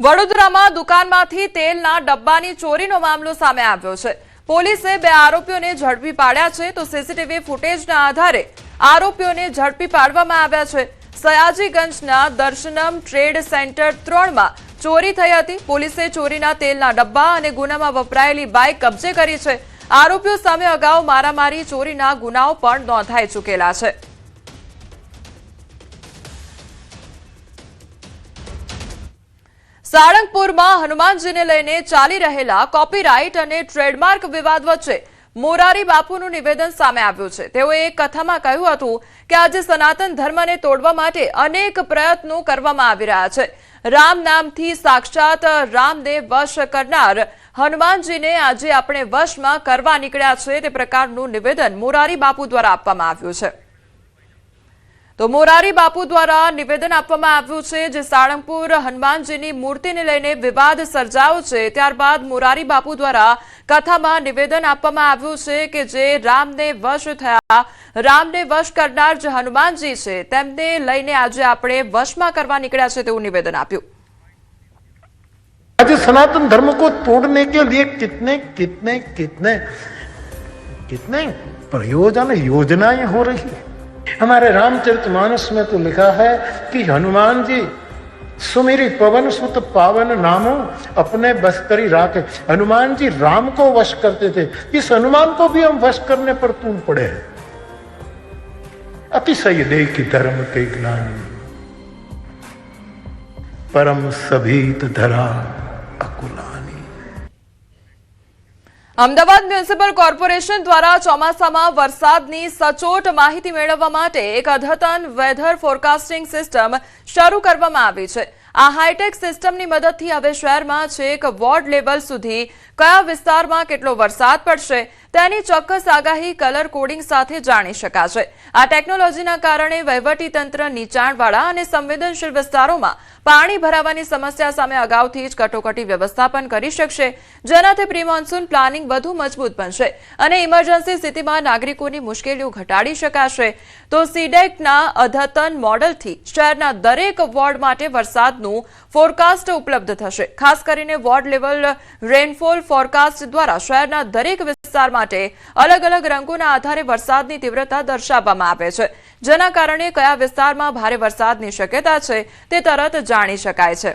વડોદરામાં દુકાનમાંથી તેલના ડબ્બાની ચોરીનો મામલો સામે આવ્યો છે। પોલીસે બે આરોપીઓને ઝડપી પાડ્યા છે તો સીસીટીવી ફૂટેજના આધારે આરોપીઓને ઝડપી પાડવામાં આવ્યા છે। સયાજીગંજના દર્શનમ ટ્રેડ સેન્ટર 3માં ચોરી થઈ હતી। પોલીસે ચોરીના તેલના ડબ્બા અને ગુનામાં વપરાયેલી બાઇક કબજે કરી છે। આરોપીઓ સામે અગાઉ મારામારી ચોરીના ગુનાઓ પણ નોંધાઈ ચૂકેલા છે। સાળંગપુરમાં હનુમાનજીને લઈને ચાલી રહેલા કોપીરાઇટ અને ટ્રેડમાર્ક વિવાદ વચ્ચે મોરારી બાપુનું નિવેદન સામે આવ્યું છે। તેઓએ એક કથામાં કહ્યું હતું કે આજે સનાતન ધર્મને તોડવા માટે અનેક પ્રયત્નો કરવામાં આવી રહ્યા છે। રામ નામથી સાક્ષાત રામને વશ કરનાર હનુમાનજીને આજે આપણે વશમાં કરવા નીકળ્યા છે તે પ્રકારનું નિવેદન મોરારી બાપુ દ્વારા આપવામાં આવ્યું છે। તો મોરારી બાપુ દ્વારા નિવેદન આપવામાં આવ્યું છે જે સાળંગપુર હનુમાનજીની મૂર્તિને લઈને વિવાદ સર્જાયો છે। ત્યારબાદ મોરારી બાપુ દ્વારા કથામાં નિવેદન આપવામાં આવ્યું છે કે જે રામને વશ થયા, રામને વશ કરનાર જે હનુમાનજી છે તેમને લઈને આજે આપણે વશમાં કરવા નીકળ્યા છે તેવું નિવેદન આપ્યું। आज सनातन धर्म को तोड़ने के लिए कितने कितने कितने कितने प्रयोजन योजनाएं हो रही है। हमारे रामचरितमानस में तो लिखा है कि हनुमान जी सुमेरी पवन सुत पावन नामो अपने बस करी राखे। हनुमान जी राम को वश करते थे, इस हनुमान को भी हम वश करने पर तूल पड़े हैं। अतिशय देह की धर्म के ग्लानि परम सभीत धरा अकुलानी। અમદાવાદ મ્યુનિસિપલ કોર્પોરેશન દ્વારા ચોમાસામાં વરસાદની સચોટ માહિતી મેળવવા માટે એક અદ્યતન વેધર ફોરકાસ્ટિંગ સિસ્ટમ શરૂ કરવામાં આવી છે। આ હાઈટેક સિસ્ટમની મદદથી હવે શહેરમાં છેક વોર્ડ લેવલ સુધી કયા વિસ્તારમાં કેટલો વરસાદ પડશે તેની ચોક્કસ આગાહી કલર કોડિંગ સાથે જાણી શકાશે। આ ટેકનોલોજીના કારણે વહીવટીતંત્ર નીચાણવાળા અને સંવેદનશીલ વિસ્તારોમાં પાણી ભરાવાની સમસ્યા સામે અગાઉથી જ કટોકટી વ્યવસ્થાપન કરી શકશે, જેનાથી પ્રી મોન્સૂન પ્લાનિંગ વધુ મજબૂત બનશે અને ઇમરજન્સી સ્થિતિમાં નાગરિકોની મુશ્કેલીઓ ઘટાડી શકાશે। તો સીડેકના અદ્યતન મોડલથી શહેરના દરેક વોર્ડ માટે વરસાદનું ફોરકાસ્ટ ઉપલબ્ધ થશે। ખાસ કરીને વોર્ડ લેવલ રેનફોલ ફોરકાસ્ટ દ્વારા શહેરના દરેક વિસ્તાર માટે અલગ અલગ રંગોના આધારે વરસાદની તીવ્રતા દર્શાવવામાં આવે છે, જેના કારણે કયા વિસ્તારમાં ભારે વરસાદની શક્યતા છે તે તરત જાણી શકાય છે।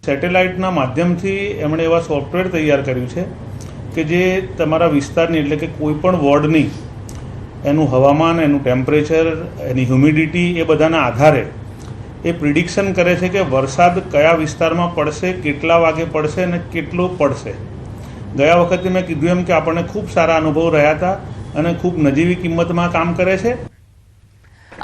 સેટેલાઇટના માધ્યમથી એમણે એવા સોફ્ટવેર તૈયાર કર્યું છે કે જે તમારા વિસ્તારની એટલે કે કોઈ પણ વોર્ડની એનું હવામાન, એનું ટેમ્પરેચર, એની હ્યુમિડિટી એ બધાના આધારે એ પ્રિડિક્શન કરે છે કે વરસાદ કયા વિસ્તારમાં પડશે, કેટલા વાગે પડશે અને કેટલો પડશે। ગયા વખતે મેં કીધું એમ કે આપણને ખૂબ સારા અનુભવ રહ્યા હતા અને ખૂબ નજીવી કિંમતમાં કામ કરે છે।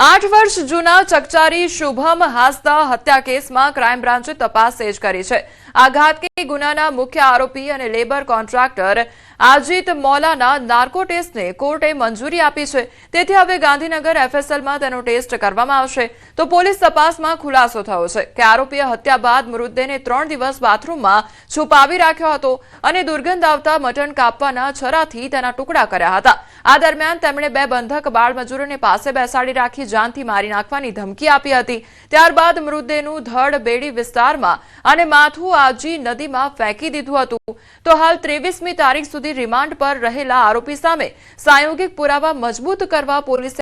8 વર્ષ જૂના ચકચારી શુભમ હાસદા હત્યા કેસમાં ક્રાઇમ બ્રાન્ચે તપાસ તેજ કરી છે। આ ઘાતકી ગુનાના મુખ્ય આરોપી અને લેબર કોન્ટ્રાક્ટર આજીત મૌલાના નાર્કો ટેસ્ટને કોર્ટે મંજૂરી આપી છે, તેથી હવે ગાંધીનગર એફએસએલમાં તેનો ટેસ્ટ કરવામાં આવશે। તો પોલીસ તપાસમાં ખુલાસો થયો છે કે આરોપીએ હત્યા બાદ મૃતદેહને 3 દિવસ બાથરૂમમાં છુપાવી રાખ્યો હતો અને દુર્ગંધ આવતા મટન કાપવાના છરાથી તેના ટુકડા કર્યા હતા। આ દરમિયાન તેમણે 2 બંધક બાળ મજૂરોને પાસે બેસાડી રાખી જાનથી મારી નાખવાની ધમકી આપી હતી। ત્યારબાદ મૃતદેહનું ધડ બેડી વિસ્તારમાં અને માથું આજી નદીમાં ફેંકી દીધું હતું। તો હાલ 23મી તારીખ સુધી રિમાન્ડ પર રહેલા આરોપી સામે સાયોગિક પુરાવા મજબૂત કરવા પોલીસે